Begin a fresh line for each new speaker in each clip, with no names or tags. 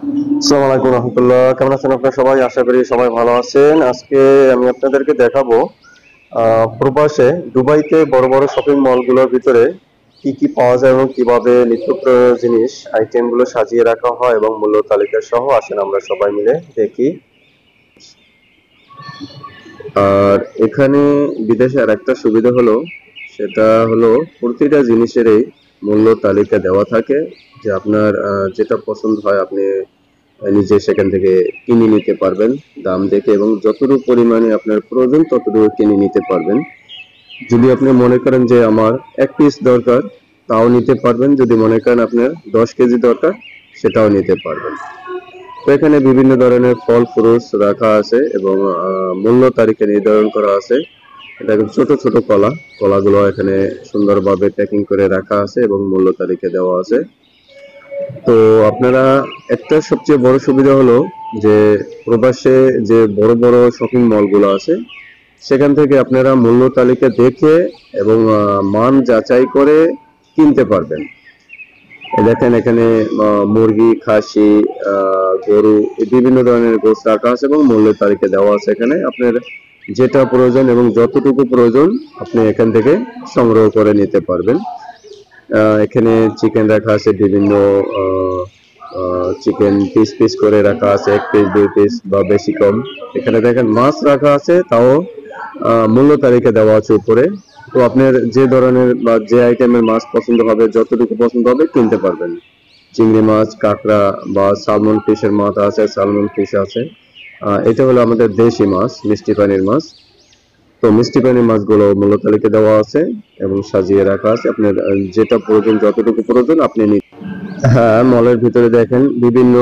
আসসালামু আলাইকুম রহমতুল্লাহ। কেমন আছেন আপনারা সবাই? আশা করি সবাই ভালো আছেন। আজকে আমি আপনাদেরকে দেখাবো প্রবাসে দুবাইতে বড় বড় শপিং মলগুলোর ভিতরে কি কি পাওয়া যায় এবং কিভাবে নিত্য প্রয়োজনীয় জিনিস আইটেমগুলো সাজিয়ে রাখা হয় এবং মূল্য তালিকা সহ। আসেন আমরা সবাই মিলে দেখি। আর এখানে বিদেশে আরেকটা সুবিধা হলো, সেটা হলো প্রতিটা জিনিসেরই মূল্য তালিকা দেওয়া থাকে, যে আপনার যেটা পছন্দ হয় আপনি নিজে সেখান থেকে কিনে নিতে পারবেন দাম দেখে, এবং যতটুকু পরিমাণে আপনার প্রয়োজন ততটুকু কিনে নিতে পারবেন। যদি আপনি মনে করেন যে আমার 1 পিস দরকার, তাও নিতে পারবেন। যদি মনে করেন আপনার 10 কেজি দরকার, সেটাও নিতে পারবেন। তো এখানে বিভিন্ন ধরনের ফল ফ্রুটস রাখা আছে এবং মূল্য তালিকা নির্ধারণ করা আছে। এটা একদম ছোট ছোট কলা, কলাগুলো এখানে সুন্দরভাবে প্যাকিং করে রাখা আছে এবং মূল্য তালিকা দেওয়া আছে। তো আপনারা, একটা সবচেয়ে বড় সুবিধা হলো যে প্রবাসে যে বড় বড় শপিং মলগুলো আছে, সেখান থেকে আপনারা মূল্য তালিকা দেখে এবং মান যাচাই করে কিনতে পারবেন। দেখেন এখানে মুরগি, খাসি, গরু, বিভিন্ন ধরনের গোশত রাখা আছে এবং মূল্যের তালিকা দেওয়া আছে। এখানে আপনার যেটা প্রয়োজন এবং যতটুকু প্রয়োজন আপনি এখান থেকে সংগ্রহ করে নিতে পারবেন। এখানে চিকেন রাখা আছে বিভিন্ন, চিকেন পিস পিস করে রাখা আছে, 1 পিস 2 পিস বা বেশি কম। এখানে দেখেন মাছ রাখা আছে, তাও মূল্য তালিকা দেওয়া আছে উপরে। তো আপনার যে ধরনের বা যে আইটেমের মাছ পছন্দ হবে, যতটুকু পছন্দ হবে কিনতে পারবেন। চিংড়ি মাছ, কাঁকড়া বা সালমন ফিশের মাথা আছে, সালমন ফিশ আছে। এটা হলো আমাদের দেশি মাছ, মিষ্টি পানির মাছ। তো মিষ্টি পানির মাছগুলো মূল্য তালিকা দেওয়া আছে এবং সাজিয়ে রাখা আছে। আপনার যেটা প্রয়োজন, যতটুকু প্রয়োজন আপনি হ্যাঁ, মলের ভিতরে দেখেন বিভিন্ন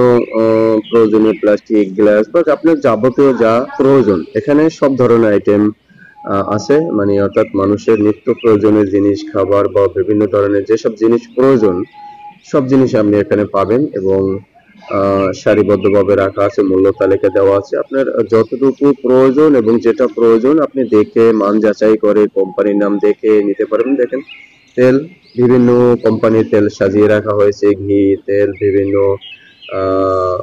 প্রয়োজনীয় প্লাস্টিক, গ্লাস বা আপনার যাবতীয় যা প্রয়োজন, এখানে সব ধরনের আইটেম আছে। মানে অর্থাৎ মানুষের নিত্য প্রয়োজনীয় জিনিস, খাবার বা বিভিন্ন ধরনের যেসব জিনিস প্রয়োজন, সব জিনিস আপনি এখানে পাবেন এবং সারিবদ্ধভাবে রাখা আছে, মূল্য তালিকা দেওয়া আছে। আপনার যতটুকু প্রয়োজন এবং যেটা প্রয়োজন আপনি দেখে মান যাচাই করে কোম্পানির নাম দেখে নিতে পারবেন। দেখেন তেল, বিভিন্ন কোম্পানির তেল সাজিয়ে রাখা হয়েছে, ঘি, তেল, বিভিন্ন আহ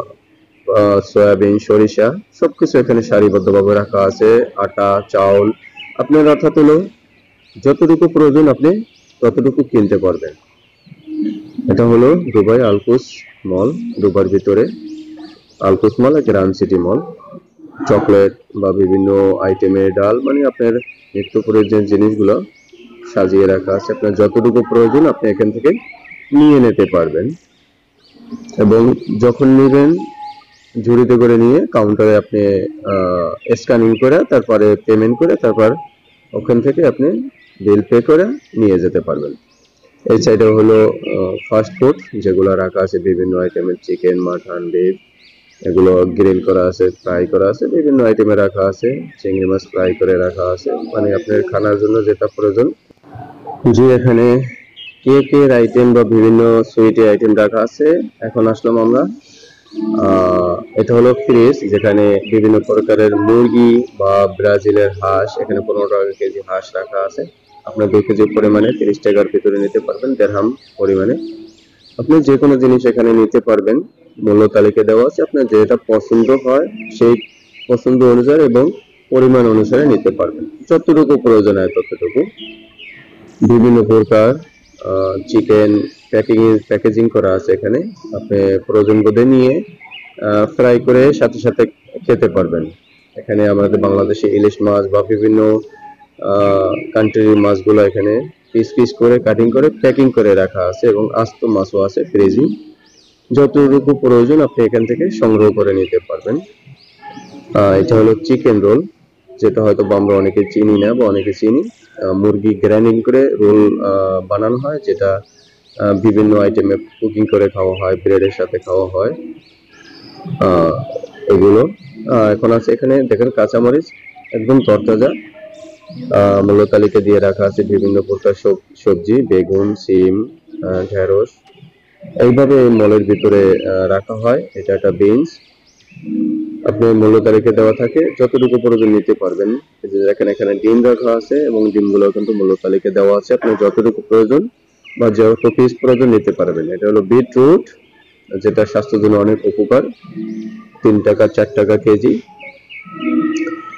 সয়াবিন, সরিষা, সবকিছু এখানে সারিবদ্ধভাবে রাখা আছে। আটা, চাউল, আপনার অর্থাৎ হলো যতটুকু প্রয়োজন আপনি ততটুকু কিনতে পারবেন। এটা হলো দুবাই আলকুস মল। দুবার ভিতরে আলকুস মল, গ্র্যান্ড সিটি মল। চকলেট বা বিভিন্ন আইটেমের ডাল, মানে আপনার নিত্য প্রয়োজনীয় জিনিসগুলো সাজিয়ে রাখা আছে। আপনার যতটুকু প্রয়োজন আপনি এখান থেকে নিয়ে নিতে পারবেন এবং যখন নেবেন ঝুড়িতে করে নিয়ে কাউন্টারে আপনি স্ক্যানিং করে তারপরে পেমেন্ট করে তারপর ওখান থেকে আপনি বিল পে করে নিয়ে যেতে পারবেন। এই সাইডে হলো ফাস্ট ফুড, যেগুলো রাখা আছে বিভিন্ন আইটেমের, চিকেন, মাটন, বিফ, এগুলো গ্রিল করা আছে, ফ্রাই করা আছে, বিভিন্ন আইটেমে রাখা আছে। চিংড়ি মাছ ফ্রাই করে রাখা আছে, মানে আপনার খানার জন্য যেটা প্রয়োজন। জি, এখানে কেকের আইটেম বা বিভিন্ন সুইটের আইটেম রাখা আছে। এখন আসলাম আমরা, এটা হলো ফ্রিজ, যেখানে বিভিন্ন প্রকারের মুরগি বা ব্রাজিলের হাঁস, এখানে 15 টাকা কেজি হাঁস রাখা আছে। আপনার 2 কেজি পরিমাণে 30 টাকার ভিতরে নিতে পারবেন, দেড়হাম পরিমাণে। আপনি যে কোনো জিনিস এখানে নিতে পারবেন, মূল্য তালিকা দেওয়া আছে। আপনার যেটা পছন্দ হয় সেই পছন্দ অনুসারে এবং পরিমাণ অনুসারে নিতে পারবেন, যতটুকু প্রয়োজন হয় ততটুকু। বিভিন্ন প্রকার চিকেন প্যাকেজিং করা আছে এখানে, আপনি প্রয়োজন বোধে নিয়ে ফ্রাই করে সাথে সাথে খেতে পারবেন। এখানে আমাদের বাংলাদেশে ইলিশ মাছ বা বিভিন্ন কান্ট্রির মাছগুলো এখানে পিস পিস করে কাটিং করে প্যাকিং করে রাখা আছে এবং আস্ত মাছও আছে ফ্রিজিং। যতটুকু প্রয়োজন আপনি এখান থেকে সংগ্রহ করে নিতে পারবেন। এটা হলো চিকেন রোল, যেটা হয়তো আমরা অনেকে চিনি না বা অনেকে চিনি। মুরগি গ্রাইন্ডিং করে রোল বানানো হয়, যেটা বিভিন্ন আইটেমে কুকিং করে খাওয়া হয়, ব্রেডের সাথে খাওয়া হয়। এগুলো এখন আছে। এখানে দেখেন কাঁচামরিচ একদম তরতাজা, মূল্য তালিকা দিয়ে রাখা আছে। বিভিন্ন প্রকার সবজি, বেগুন, সিম, ঢেঁড়স, এইভাবে এই মলের ভিতরে রাখা হয়। এটা একটা বিনস, আপনি মূল্য তালিকা দেওয়া থাকে, যতটুকু প্রয়োজন নিতে পারবেন। এই যে দেখেন এখানে ডিম রাখা আছে এবং ডিমগুলো কিন্তু মূল্য তালিকা দেওয়া আছে। আপনি যতটুকু প্রয়োজন বা যত পিস প্রয়োজন নিতে পারবেন। এটা হলো বিটরুট, যেটা স্বাস্থ্যের জন্য অনেক উপকার। 3 টাকা 4 টাকা কেজি।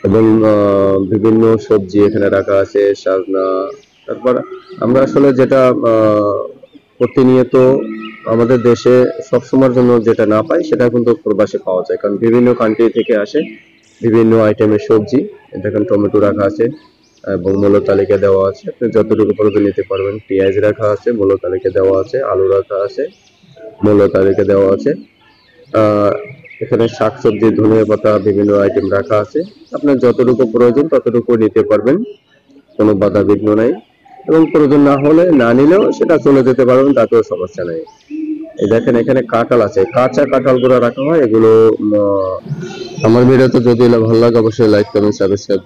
এবং বিভিন্ন সবজি এখানে রাখা আছে, সাজনা। তারপর আমরা আসলে যেটা প্রতিনিয়ত আমাদের দেশে সবসময়ের জন্য যেটা না পাই সেটা কিন্তু প্রবাসে পাওয়া যায়, কারণ বিভিন্ন কান্ট্রি থেকে আসে বিভিন্ন আইটেমের সবজি। দেখেন টমেটো রাখা আছে এবং মূল্য তালিকা দেওয়া আছে, আপনি যতটুকু প্রয়োজন নিতে পারবেন। পেঁয়াজ রাখা আছে, মূল্য তালিকা দেওয়া আছে। আলু রাখা আছে, মূল্য তালিকা দেওয়া আছে। এখানে শাকসবজি, ধনিয়া পাতা, বিভিন্ন আইটেম রাখা আছে। আপনার যতটুকু প্রয়োজন ততটুকু নিতে পারবেন, কোনো বাধা বিঘ্ন নাই। এবং প্রয়োজন না হলে না নিলেও সেটা চলে যেতে পারবেন, তাতেও সমস্যা নেই। এই দেখেন এখানে কাঁঠাল আছে, কাঁচা কাঁঠাল গুলো রাখা হয়। এগুলো আমার ভিডিওতে যদি ভালো লাগে অবশ্যই লাইক কমেন্ট সাবস্ক্রাইব